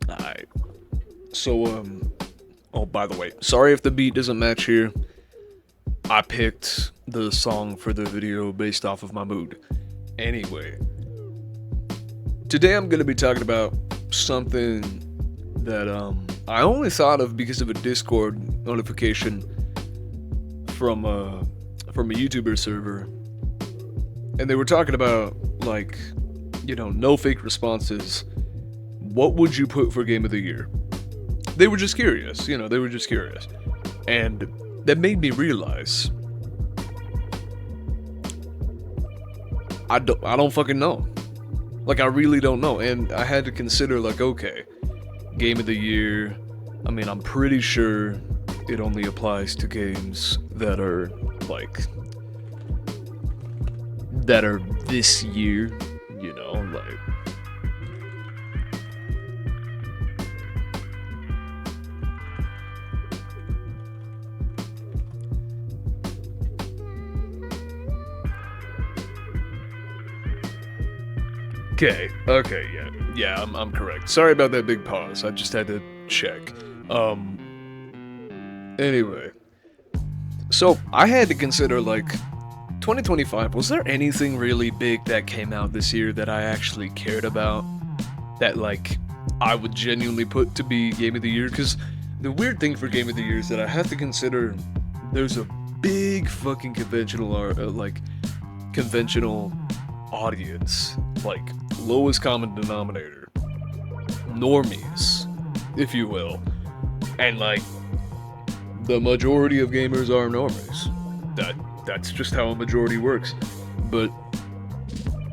Alright. So, oh, by the way, sorry if the beat doesn't match here. I picked the song for the video based off of my mood. Anyway, today I'm gonna be talking about something that, I only thought of because of a Discord notification from a YouTuber server. And they were talking about, like, no fake responses. What would you put for game of the year? They were just curious, they were just curious. And that made me realize I don't fucking know. Like, I really don't know. And I had to consider, like, okay, game of the year. I mean, I'm pretty sure it only applies to games that are like this year, like okay, yeah, I'm correct. Sorry about that big pause. I just had to check. Anyway, so I had to consider, like, 2025. Was there anything really big that came out this year that I actually cared about? That, like, I would genuinely put to be game of the year? Because the weird thing for game of the year is that I have to consider there's a big fucking conventional audience, like lowest common denominator, normies, if you will, and like the majority of gamers are normies. That's just how a majority works. But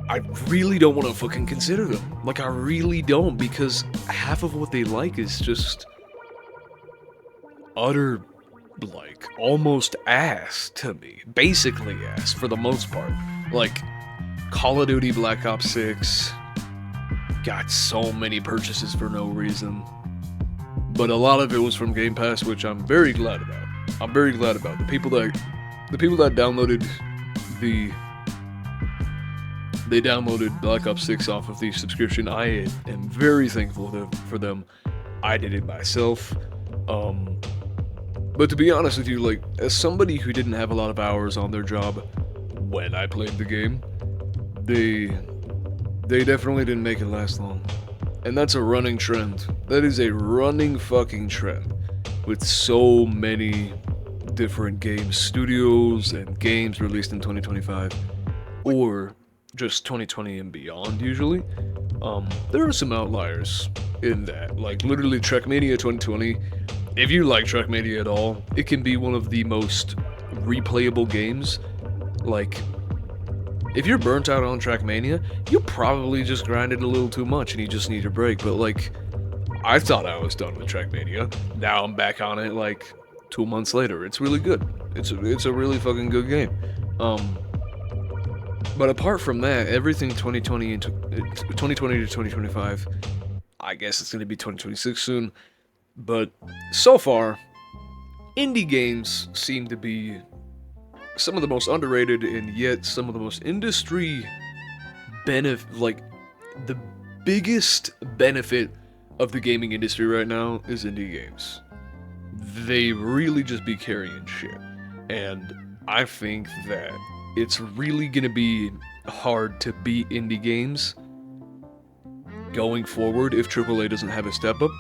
I really don't want to fucking consider them. Like, I really don't, because half of what they like is just utter, like, almost ass to me. Basically ass, for the most part. Like, Call of Duty Black Ops 6 got so many purchases for no reason. But a lot of it was from Game Pass, which I'm very glad about. I'm very glad about. The people that downloaded they downloaded Black Ops 6 off of the subscription. I am very thankful for them. I did it myself. But to be honest with you, like, as somebody who didn't have a lot of hours on their job when I played the game, they definitely didn't make it last long. And that's a running trend. That is a running fucking trend with so many different game studios and games released in 2025 or just 2020 and beyond usually. There are some outliers in that, like literally Trackmania 2020. If you like Trackmania at all, it can be one of the most replayable games. Like, if you're burnt out on Trackmania, you probably just grinded a little too much and you just need a break. But like, I thought I was done with Trackmania. Now I'm back on it like 2 months later. It's really good. It's a really fucking good game. But apart from that, everything 2020 to 2025, I guess it's gonna be 2026 soon. But so far, indie games seem to be some of the most underrated and yet some of the most industry like, the biggest benefit of the gaming industry right now is indie games. They really just be carrying shit. And I think that it's really gonna be hard to beat indie games going forward if AAA doesn't have a step up.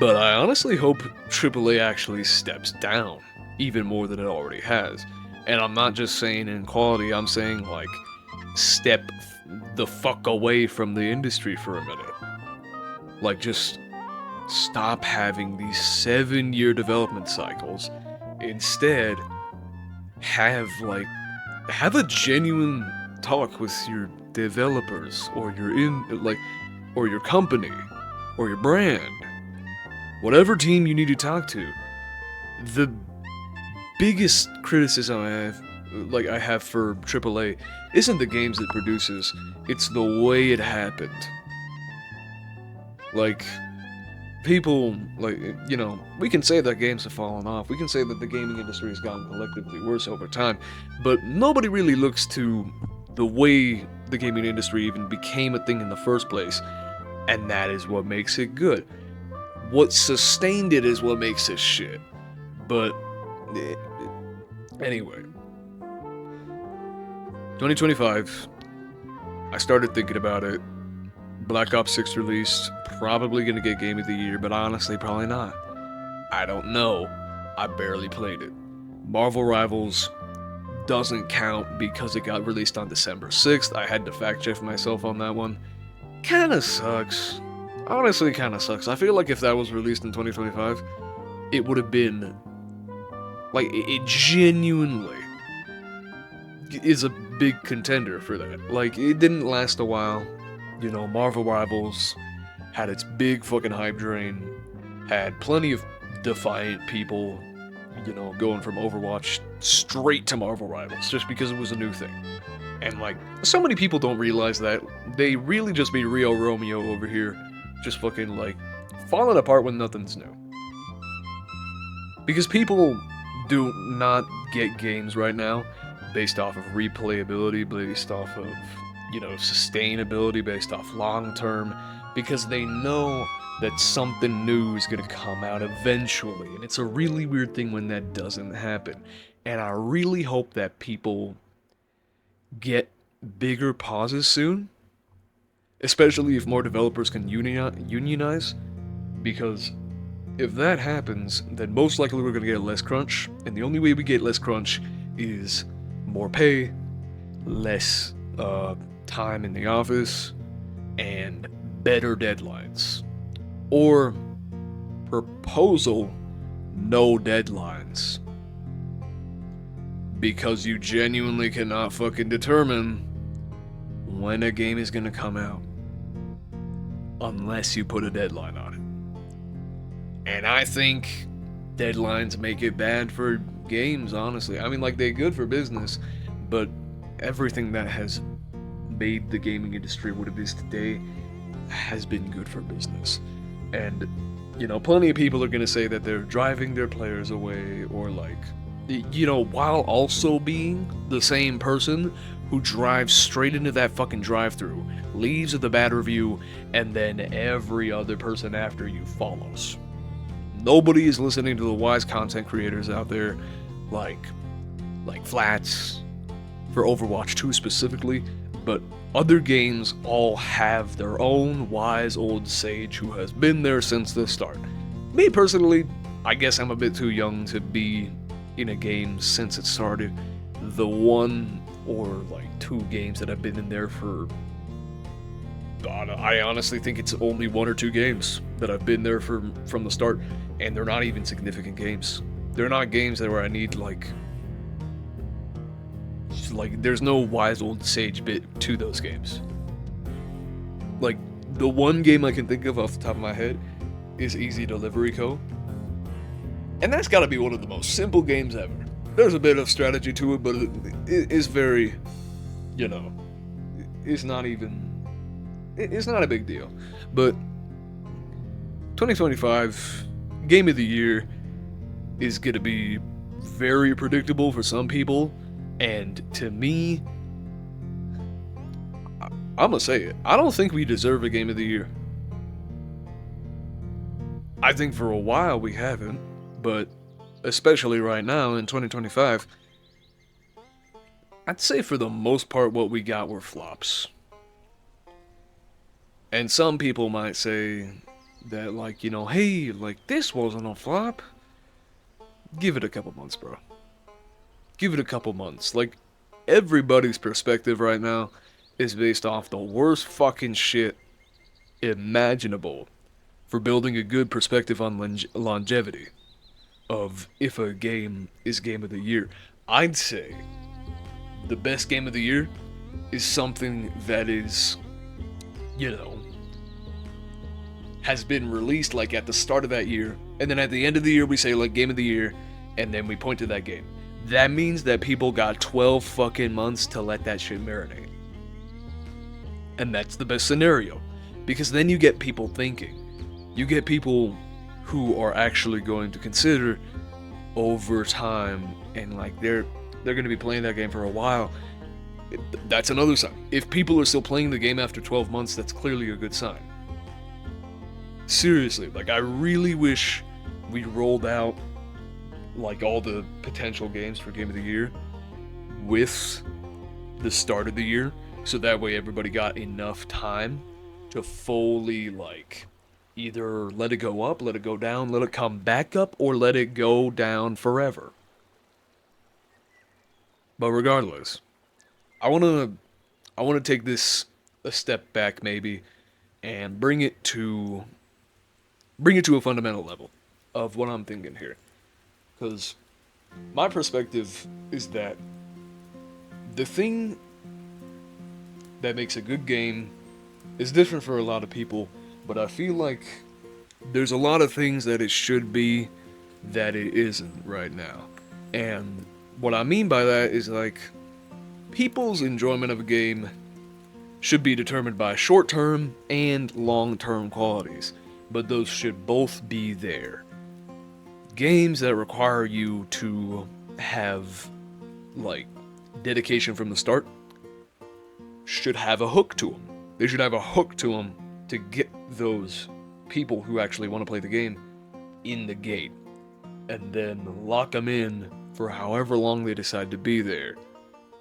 But I honestly hope AAA actually steps down even more than it already has. And I'm not just saying in quality, I'm saying, like, step the fuck away from the industry for a minute. Like, just stop having these 7-year development cycles. Instead, have a genuine talk with your developers or or your company or your brand. Whatever team you need to talk to. The biggest criticism I have for AAA isn't the games it produces, it's the way it happened. Like, people, we can say that games have fallen off, we can say that the gaming industry has gotten collectively worse over time, but nobody really looks to the way the gaming industry even became a thing in the first place, and that is what makes it good. what sustained it is what makes this shit. But anyway, 2025, I started thinking about it. Black Ops 6 released, probably gonna get Game of the Year, but honestly, probably not. I don't know. I barely played it. Marvel Rivals doesn't count because it got released on December 6th. I had to fact check myself on that one. Kinda sucks. Honestly, kinda sucks. I feel like if that was released in 2025, it would have been, like, it genuinely is a big contender for that. Like, it didn't last a while. You know, Marvel Rivals had its big fucking hype drain, had plenty of defiant people, you know, going from Overwatch straight to Marvel Rivals just because it was a new thing. And, like, so many people don't realize that. They really just be Rio Romeo over here, just fucking, like, falling apart when nothing's new. Because people do not get games right now based off of replayability, based off of, you know, sustainability, based off long term, because they know that something new is going to come out eventually. And it's a really weird thing when that doesn't happen. And I really hope that people get bigger pauses soon, especially if more developers can unionize, because if that happens, then most likely we're going to get less crunch, and the only way we get less crunch is more pay, less time in the office, and better deadlines. Or proposal, no deadlines. Because you genuinely cannot fucking determine when a game is gonna come out unless you put a deadline on it. And I think deadlines make it bad for games, honestly. I mean, like, they're good for business, but everything that has made the gaming industry what it is today has been good for business. And, you know, plenty of people are gonna say that they're driving their players away, or, like, you know, while also being the same person who drives straight into that fucking drive-thru, leaves with a bad review, and then every other person after you follows. Nobody is listening to the wise content creators out there, like Flats, for Overwatch 2 specifically, but other games all have their own wise old sage who has been there since the start. Me personally, I guess I'm a bit too young to be in a game since it started. The one or like two games that I've been in there for, I honestly think it's only one or two games that I've been there from the start, and they're not even significant games. They're not games that where I need like there's no wise old sage bit to those games. Like, the one game I can think of off the top of my head is Easy Delivery Co. And that's gotta be one of the most simple games ever. There's a bit of strategy to it, but it is very, you know, it's not a big deal. But 2025 Game of the Year is gonna be very predictable for some people, and to me, I'm gonna say it, I don't think we deserve a Game of the Year. I think for a while we haven't, but especially right now in 2025, I'd say for the most part what we got were flops. And some people might say that, like, you know, hey, like, this wasn't a flop. Give it a couple months, bro. Give it a couple months. Like, everybody's perspective right now is based off the worst fucking shit imaginable for building a good perspective on longevity of if a game is Game of the Year. I'd say the best Game of the Year is something that is, you know, has been released like at the start of that year, and then at the end of the year we say like Game of the Year, and then we point to that game. That means that people got 12 fucking months to let that shit marinate. And that's the best scenario, because then you get people thinking. You get people who are actually going to consider over time, and like they're going to be playing that game for a while. That's another sign. If people are still playing the game after 12 months, that's clearly a good sign. Seriously, like I really wish we rolled out like all the potential games for Game of the Year with the start of the year, so that way everybody got enough time to fully like either let it go up, let it go down, let it come back up, or let it go down forever. But regardless, I wanna I wanna take this a step back maybe and bring it to a fundamental level of what I'm thinking here. Because my perspective is that the thing that makes a good game is different for a lot of people, but I feel like there's a lot of things that it should be that it isn't right now. And what I mean by that is like people's enjoyment of a game should be determined by short term and long term qualities, but those should both be there. Games that require you to have like dedication from the start should have a hook to them. They should have a hook to them to get those people who actually want to play the game in the gate and then lock them in for however long they decide to be there.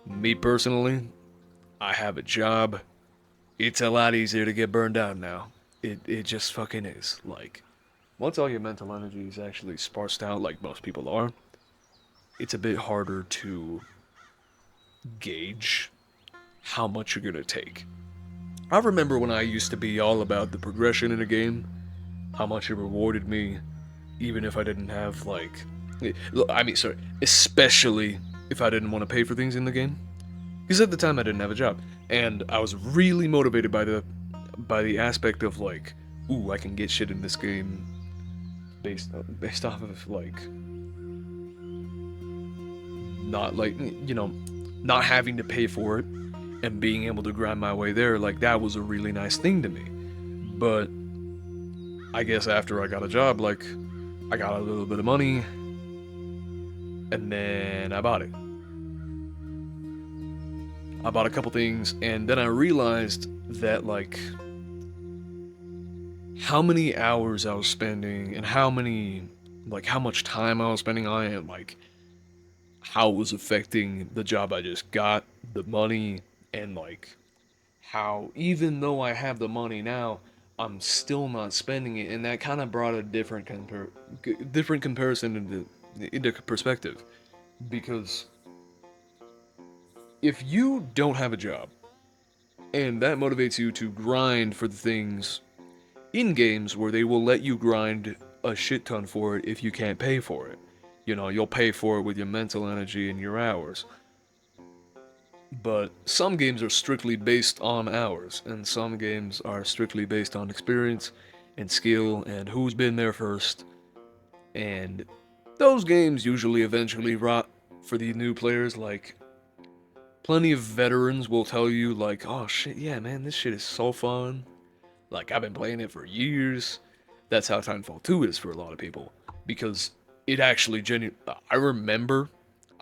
Me personally, I have a job. It's a lot easier to get burned out now. It just fucking is. Like, once all your mental energy is actually sparsed out like most people are, it's a bit harder to gauge how much you're gonna take. I remember when I used to be all about the progression in a game, how much it rewarded me, even if I didn't have like, especially if I didn't want to pay for things in the game. Because at the time I didn't have a job, and I was really motivated by the aspect of like, ooh, I can get shit in this game based off of like not like not having to pay for it and being able to grind my way there. Like that was a really nice thing to me. But I guess after I got a job, like I got a little bit of money, and then I bought it. I bought a couple things, and then I realized that like how many hours I was spending and how much time I was spending on it, and like how it was affecting the job I just got, the money, and like how even though I have the money now, I'm still not spending it, and that kind of brought a different comparison into perspective. Because if you don't have a job and that motivates you to grind for the things in games where they will let you grind a shit ton for it if you can't pay for it. You'll pay for it with your mental energy and your hours. But some games are strictly based on hours, and some games are strictly based on experience and skill and who's been there first. And those games usually eventually rot for the new players. Like, plenty of veterans will tell you, like, oh shit, yeah, man, this shit is so fun. Like, I've been playing it for years. That's how Titanfall 2 is for a lot of people. Because it actually I remember,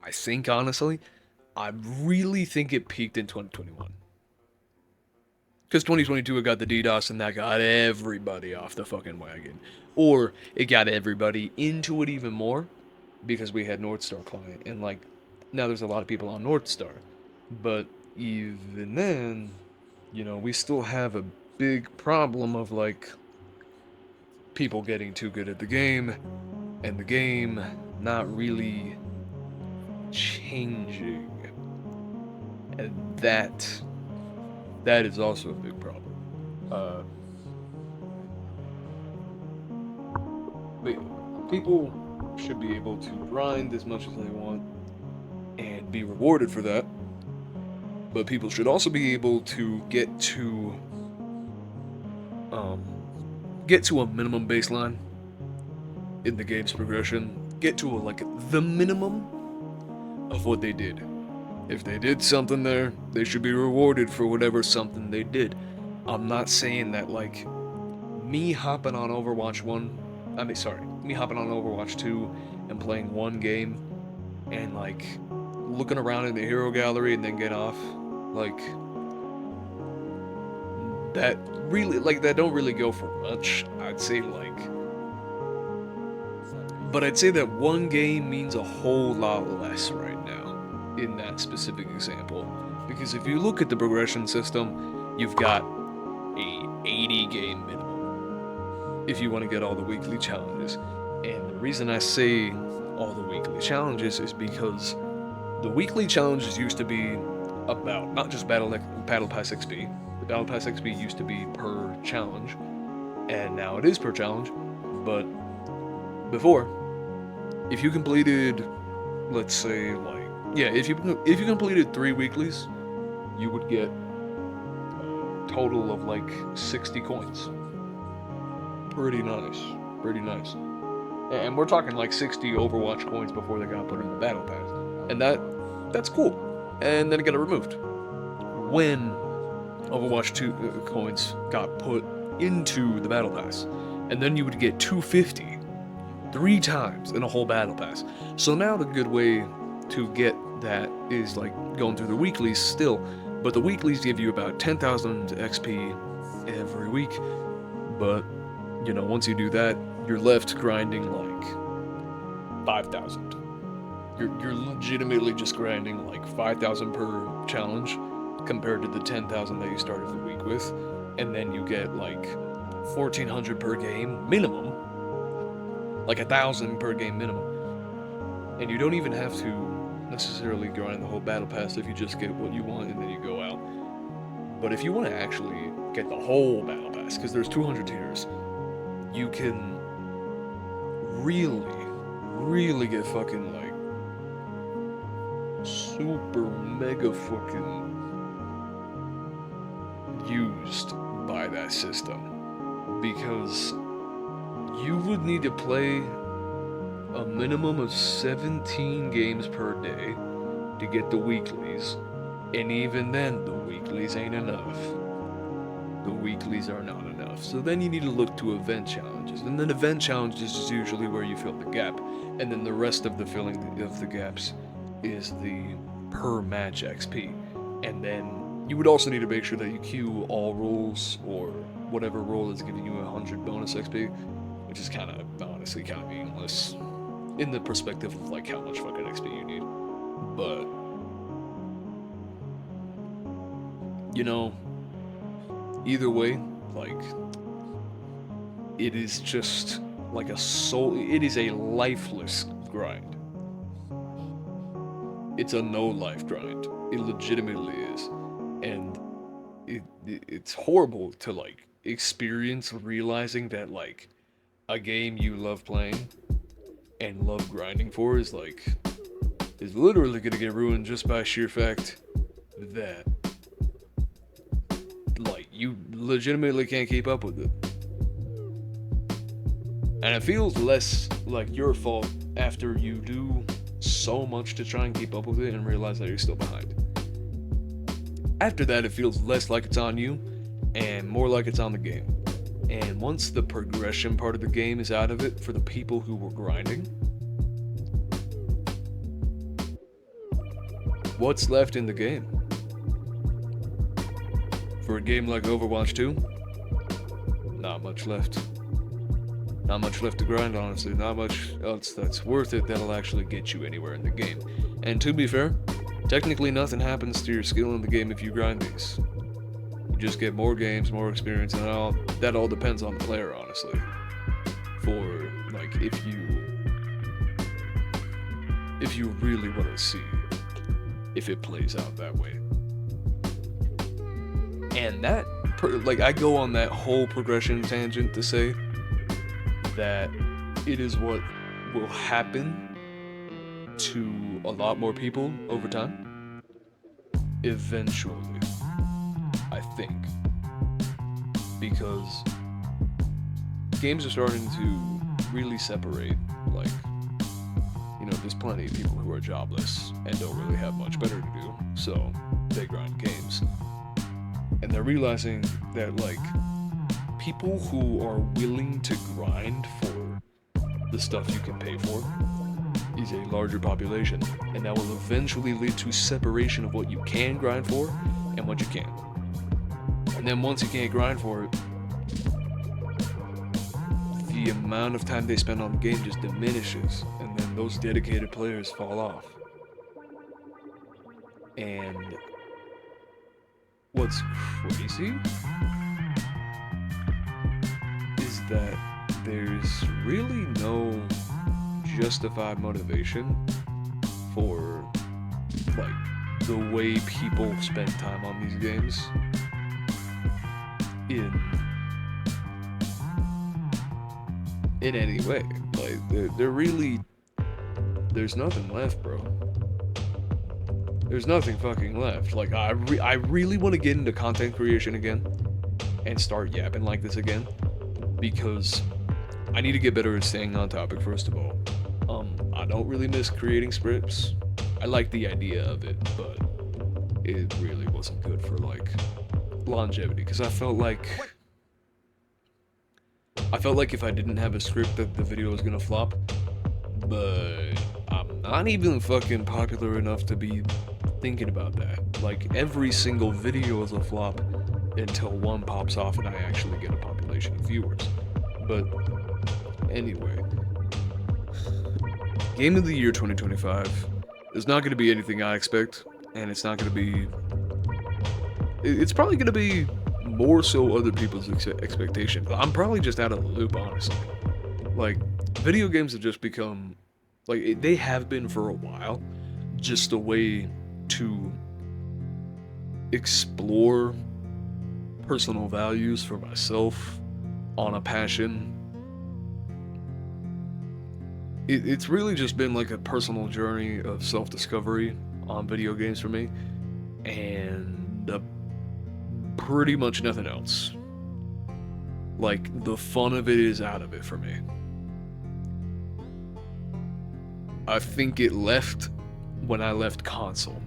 I think honestly, I really think it peaked in 2021. Because 2022 it got the DDoS and that got everybody off the fucking wagon. Or it got everybody into it even more because we had Northstar client. And like, now there's a lot of people on Northstar. But even then, we still have a big problem of like people getting too good at the game and the game not really changing. And that is also a big problem. Uh, but people should be able to grind as much as they want and be rewarded for that. But people should also be able to um, get to a minimum baseline in the game's progression. Get to like the minimum of what they did. If they did something there, they should be rewarded for whatever something they did. I'm not saying that like me hopping on Overwatch 1, me hopping on Overwatch 2 and playing one game and like looking around in the hero gallery and then get off, like that really, like, that don't really go for much. I'd say, like, but I'd say that one game means a whole lot less right now in that specific example. Because if you look at the progression system, you've got a 80 game minimum if you want to get all the weekly challenges. And the reason I say all the weekly challenges is because the weekly challenges used to be about not just Battle Pass XP. The Battle Pass XP used to be per challenge, and now it is per challenge. But before, if you completed, let's say, like, yeah, if you completed 3 weeklies, you would get a total of like 60 coins. Pretty nice, pretty nice. And we're talking like 60 Overwatch coins before they got put in the Battle Pass, and that's cool. And then it got removed when Overwatch 2 coins got put into the Battle Pass, and then you would get 250 3 times in a whole Battle Pass. So now the good way to get that is like going through the weeklies still, but the weeklies give you about 10,000 XP every week. But you know, once you do that, you're left grinding like 5,000. You're legitimately just grinding like 5,000 per challenge compared to the 10,000 that you started the week with, and then you get like 1,400 per game minimum, like 1,000 per game minimum, and you don't even have to necessarily grind the whole Battle Pass if you just get what you want and then you go out. But if you want to actually get the whole Battle Pass, because there's 200 tiers, you can really get fucking like super mega fucking used by that system, because you would need to play a minimum of 17 games per day to get the weeklies, and even then the weeklies ain't enough. The weeklies are not enough. So then you need to look to event challenges, and then event challenges is usually where you fill the gap, and then the rest of the filling of the gaps is the per match XP. And then you would also need to make sure that you queue all roles, or whatever role is giving you 100 bonus XP, which is kind of, honestly, kind of meaningless in the perspective of like how much fucking XP you need. But you know, either way, like, it is just like it is a lifeless grind. It's a no-life grind. It legitimately is. And it's horrible to, like, experience realizing that, like, a game you love playing and love grinding for is literally gonna get ruined just by sheer fact that, like, you legitimately can't keep up with it. And it feels less like your fault after you do so much to try and keep up with it and realize that you're still behind. After that, it feels less like it's on you and more like it's on the game. And once the progression part of the game is out of it for the people who were grinding, what's left in the game? For a game like Overwatch 2, not much left. Not much left to grind, honestly. Not much else that's worth it that'll actually get you anywhere in the game. And to be fair, technically nothing happens to your skill in the game if you grind these. You just get more games, more experience, and that all depends on the player, honestly. For, like, if you really want to see if it plays out that way. And that, like, I go on that whole progression tangent to say that it is what will happen to a lot more people over time. Eventually, I think. Because games are starting to really separate, like, you know, there's plenty of people who are jobless and don't really have much better to do, so they grind games. And they're realizing that, like, people who are willing to grind for the stuff you can pay for is a larger population, and that will eventually lead to separation of what you can grind for and what you can't. And And then once you can't grind for it, the amount of time they spend on the game just diminishes, and then those dedicated players fall off. And what's crazy is that there's really no justified motivation for like the way people spend time on these games in any way. Like they're really, there's nothing left, bro. There's nothing fucking left. Like I really want to get into content creation again and start yapping like this again, because I need to get better at staying on topic, first of all. I don't really miss creating scripts. I like the idea of it, but it really wasn't good for like longevity, because I felt like if I didn't have a script that the video was gonna flop. But I'm not even fucking popular enough to be thinking about that. Like every single video is a flop until one pops off and I actually get a population of viewers. But anyway, Game of the Year 2025 is not going to be anything I expect, and it's not going to be, it's probably going to be more so other people's expectations. I'm probably just out of the loop, honestly. Like, video games have just become, like, they have been for a while, just a way to explore personal values for myself on a passion. It's really just been like a personal journey of self-discovery on video games for me, and pretty much nothing else. Like, the fun of it is out of it for me. I think it left when I left console,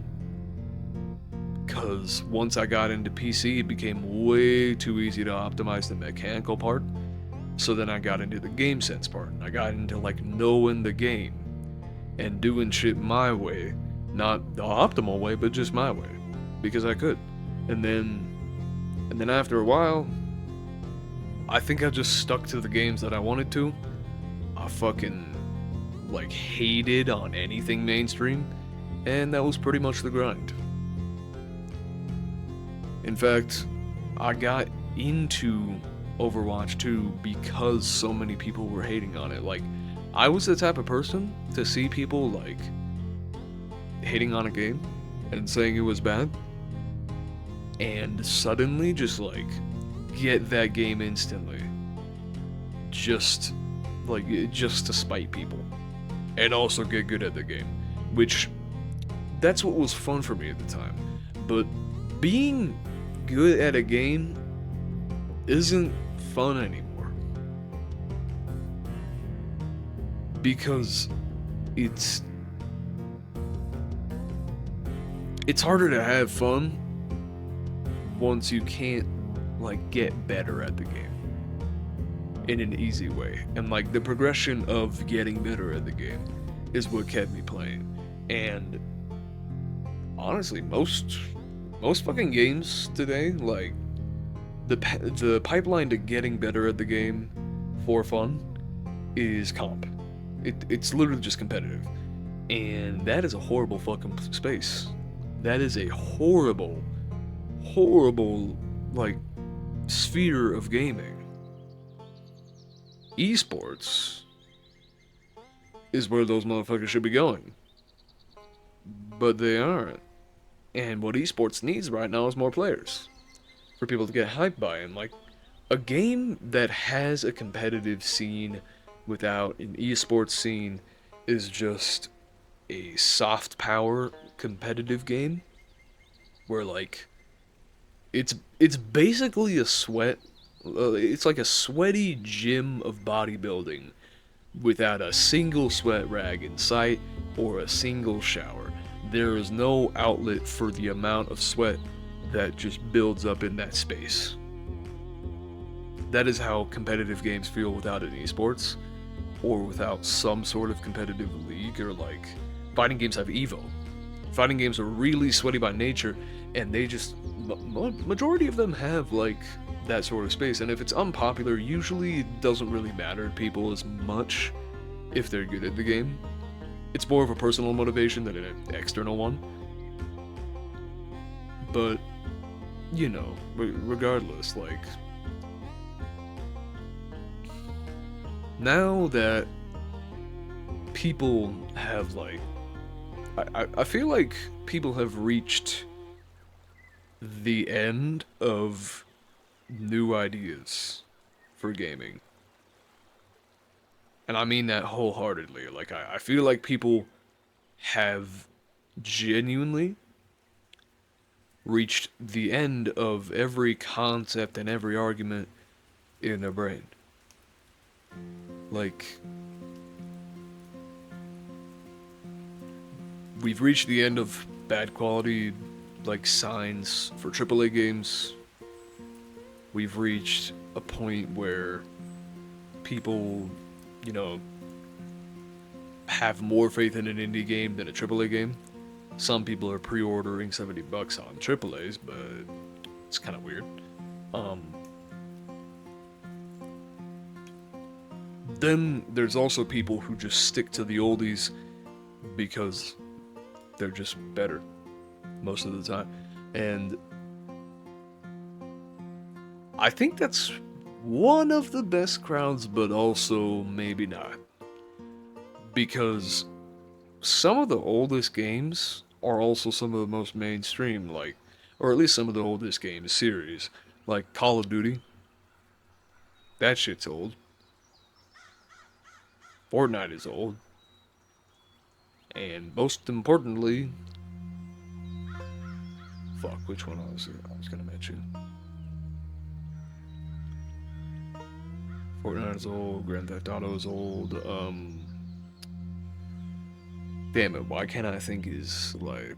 because once I got into PC, it became way too easy to optimize the mechanical part. So then I got into the game sense part. I got into like knowing the game and doing shit my way, not the optimal way, but just my way, because I could. And then after a while, I think I just stuck to the games that I wanted to. I fucking like hated on anything mainstream, and that was pretty much the grind. In fact, I got into Overwatch 2 because so many people were hating on it. Like, I was the type of person to see people like hating on a game and saying it was bad, and suddenly just like get that game instantly, just to spite people, and also get good at the game, which that's what was fun for me at the time. But being good at a game isn't fun anymore, because it's harder to have fun once you can't like get better at the game in an easy way. And like the progression of getting better at the game is what kept me playing. And honestly, most fucking games today, like the pipeline to getting better at the game for fun is comp. It's literally just competitive, and that is a horrible fucking space. That is a horrible like sphere of gaming. Esports is where those motherfuckers should be going, but they aren't. And what esports needs right now is more players for people to get hyped by. And like, a game that has a competitive scene without an esports scene is just a soft power competitive game where like it's basically a sweat, it's like a sweaty gym of bodybuilding without a single sweat rag in sight or a single shower. There is no outlet for the amount of sweat that just builds up in that space. That is how competitive games feel without an esports, or without some sort of competitive league. Or like, fighting games have Evo. Fighting games are really sweaty by nature, and they just majority of them have like that sort of space. And if it's unpopular, usually it doesn't really matter to people as much if they're good at the game. It's more of a personal motivation than an external one. But you know, regardless, like, now that people have like, I feel like people have reached the end of new ideas for gaming. And I mean that wholeheartedly. Like, I feel like people have genuinely reached the end of every concept and every argument in their brain. Like, we've reached the end of bad quality, like, signs for AAA games. We've reached a point where people, you know, have more faith in an indie game than a AAA game. Some people are pre-ordering $70 on AAAs, but it's kind of weird. Then there's also people who just stick to the oldies because they're just better most of the time. And I think that's one of the best crowds, but also maybe not. Because some of the oldest games are also some of the most mainstream, like, or at least some of the oldest games series, like Call of Duty. That shit's old. Fortnite is old. And most importantly, fuck, which one I was gonna mention? Fortnite is old, Grand Theft Auto is old, damn it, why can't I think is, like...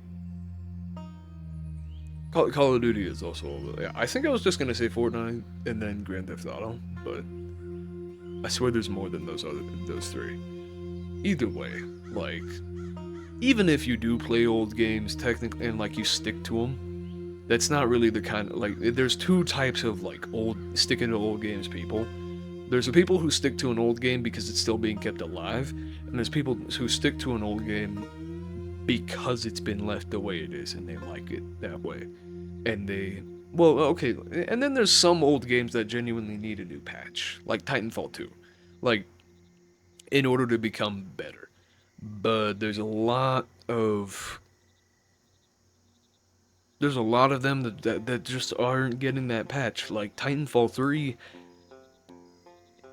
Call of Duty is also old. Yeah, I think I was just gonna say Fortnite and then Grand Theft Auto, but I swear there's more than those three. Either way, like, even if you do play old games technically and like you stick to them, that's not really the kind of, like, there's two types of like sticking to old games people. There's the people who stick to an old game because it's still being kept alive, and there's people who stick to an old game because it's been left the way it is and they like it that way. And they, well, okay, and then there's some old games that genuinely need a new patch, like Titanfall 2, like, in order to become better. But there's a lot of them that just aren't getting that patch. Like Titanfall 3,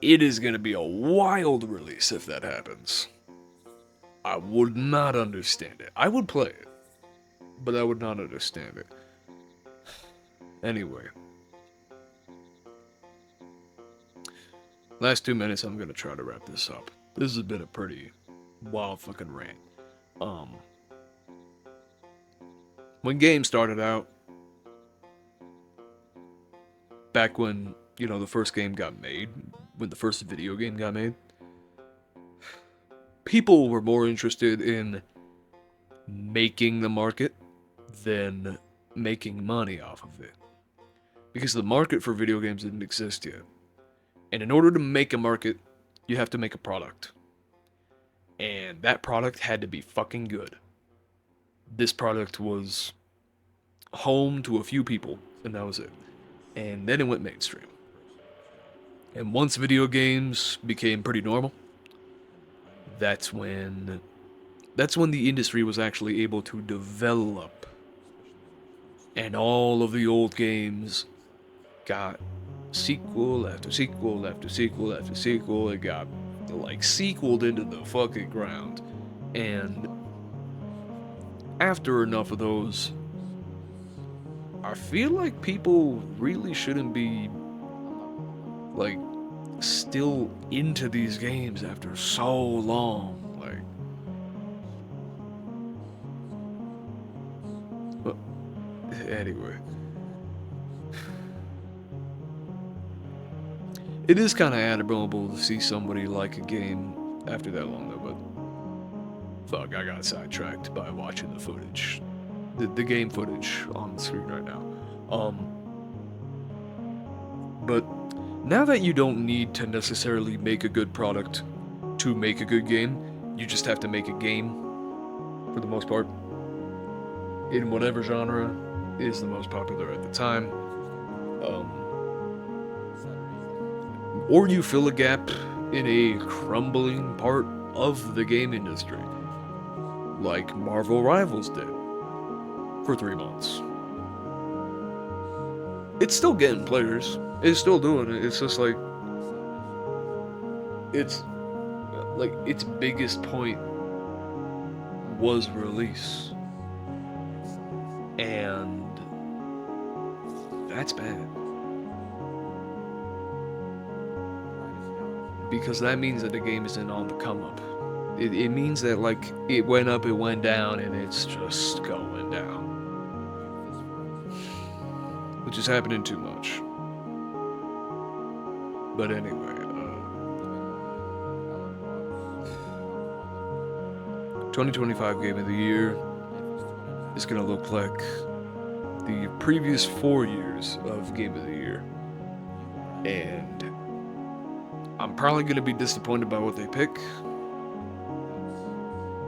it is gonna be a wild release if that happens. I would not understand it. I would play it, but I would not understand it. Anyway. Last 2 minutes, I'm gonna try to wrap this up. This has been a pretty wild fucking rant. When games started out, back when, you know, the first game got made, when the first video game got made, people were more interested in making the market than making money off of it. Because the market for video games didn't exist yet. And in order to make a market, you have to make a product. And that product had to be fucking good. This product was home to a few people, and that was it. And then it went mainstream. And once video games became pretty normal, that's when the industry was actually able to develop. And all of the old games got sequel after sequel after sequel after sequel. It got, like, sequeled into the fucking ground. And after enough of those, I feel like people really shouldn't be, like, still into these games after so long. Like, but anyway, it is kind of admirable to see somebody like a game after that long, though. But fuck, I got sidetracked by watching the footage. the game footage on the screen right now. But now that you don't need to necessarily make a good product to make a good game, you just have to make a game for the most part in whatever genre is the most popular at the time. Or you fill a gap in a crumbling part of the game industry, like Marvel Rivals did for 3 months. It's still getting players. It's still doing it. It's just like its biggest point was release, and that's bad because that means that the game isn't on the come up. It means that like it went up, it went down, and it's just going down, which is happening too much. But anyway, 2025 Game of the Year is gonna look like the previous 4 years of Game of the Year, and I'm probably gonna be disappointed by what they pick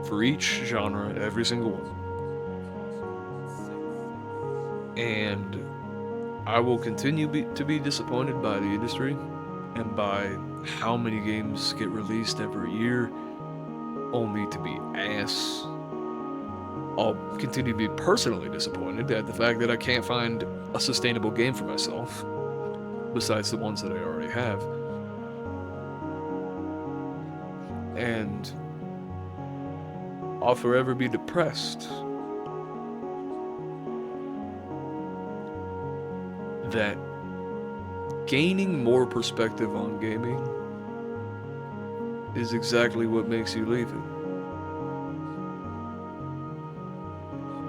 for each genre, every single one. And I will continue to be disappointed by the industry and by how many games get released every year, only to be ass. I'll continue to be personally disappointed at the fact that I can't find a sustainable game for myself, besides the ones that I already have. And I'll forever be depressed that gaining more perspective on gaming is exactly what makes you leave it.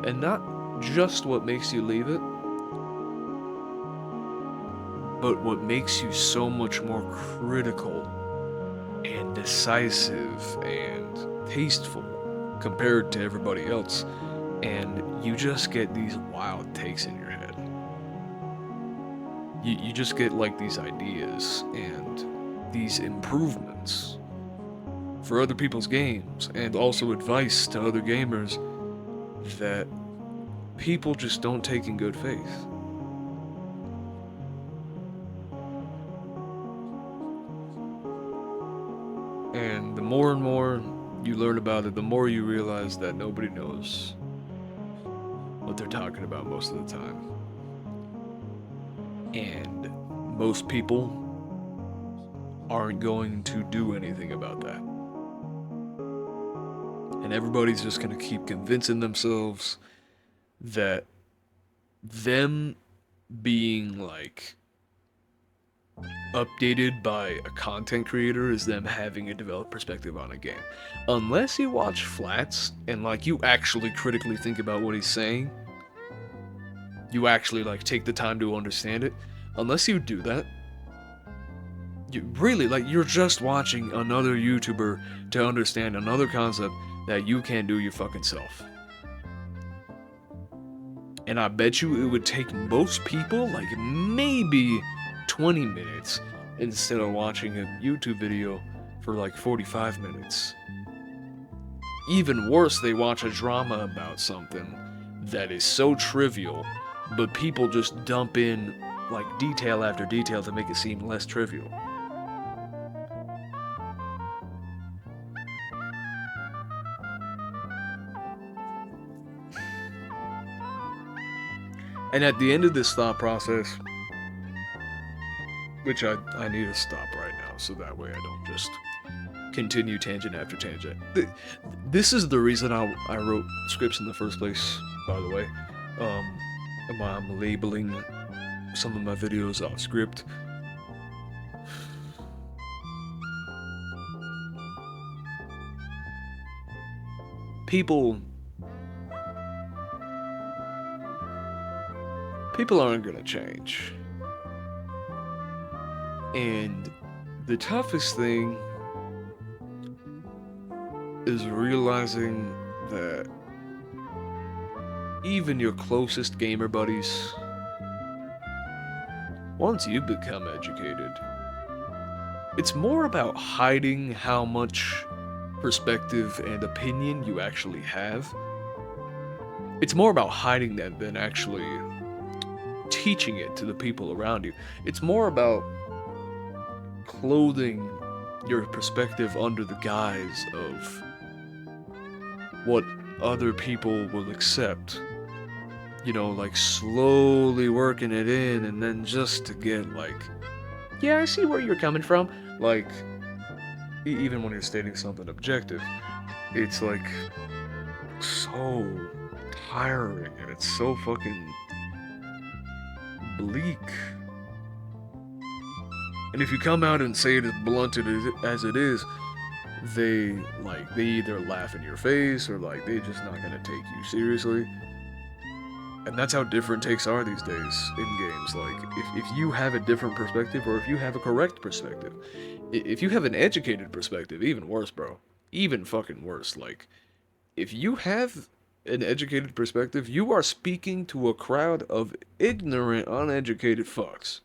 And not just what makes you leave it, but what makes you so much more critical and decisive and tasteful compared to everybody else. And you just get these wild takes in your head. You just get like these ideas and these improvements for other people's games, and also advice to other gamers that people just don't take in good faith. And the more and more you learn about it, the more you realize that nobody knows what they're talking about most of the time. And most people aren't going to do anything about that. And everybody's just going to keep convincing themselves that them being like updated by a content creator is them having a developed perspective on a game. Unless you watch Flats and like you actually critically think about what he's saying, you actually like take the time to understand it. Unless you do that, you really like you're just watching another YouTuber to understand another concept that you can't do your fucking self. And I bet you it would take most people like maybe 20 minutes instead of watching a YouTube video for like 45 minutes. Even worse, they watch a drama about something that is so trivial, but people just dump in like detail after detail to make it seem less trivial. And at the end of this thought process, which I need to stop right now so that way I don't just continue tangent after tangent. This is the reason I wrote scripts in the first place, by the way. I'm labeling some of my videos off script. People aren't gonna change. And the toughest thing is realizing that even your closest gamer buddies. Once you become educated, it's more about hiding how much perspective and opinion you actually have. It's more about hiding that than actually teaching it to the people around you. It's more about clothing your perspective under the guise of what other people will accept. You know, like slowly working it in and then just to get like, yeah, I see where you're coming from. Like, even when you're stating something objective, it's like so tiring and it's so fucking bleak. And if you come out and say it as blunt as it is, they either laugh in your face or like they just not gonna take you seriously. And that's how different takes are these days in games. Like if you have a different perspective or if you have a correct perspective, if you have an educated perspective, even worse, bro. Even fucking worse. Like if you have an educated perspective, you are speaking to a crowd of ignorant, uneducated fucks.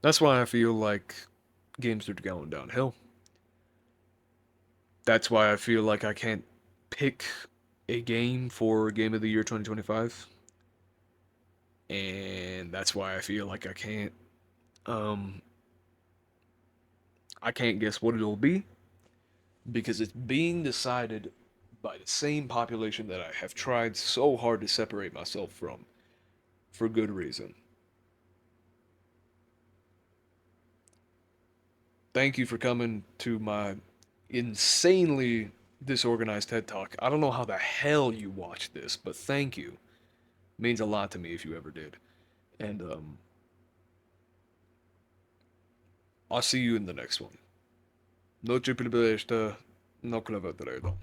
That's why I feel like games are going downhill. That's why I feel like I can't pick a game for Game of the Year 2025. And that's why I feel like um I can't guess what it'll be because it's being decided by the same population that I have tried so hard to separate myself from for good reason. Thank you for coming to my insanely disorganized TED Talk. I don't know how the hell you watched this, but thank you. It means a lot to me if you ever did. And I'll see you in the next one. Noche privilegiata, no clavedredo.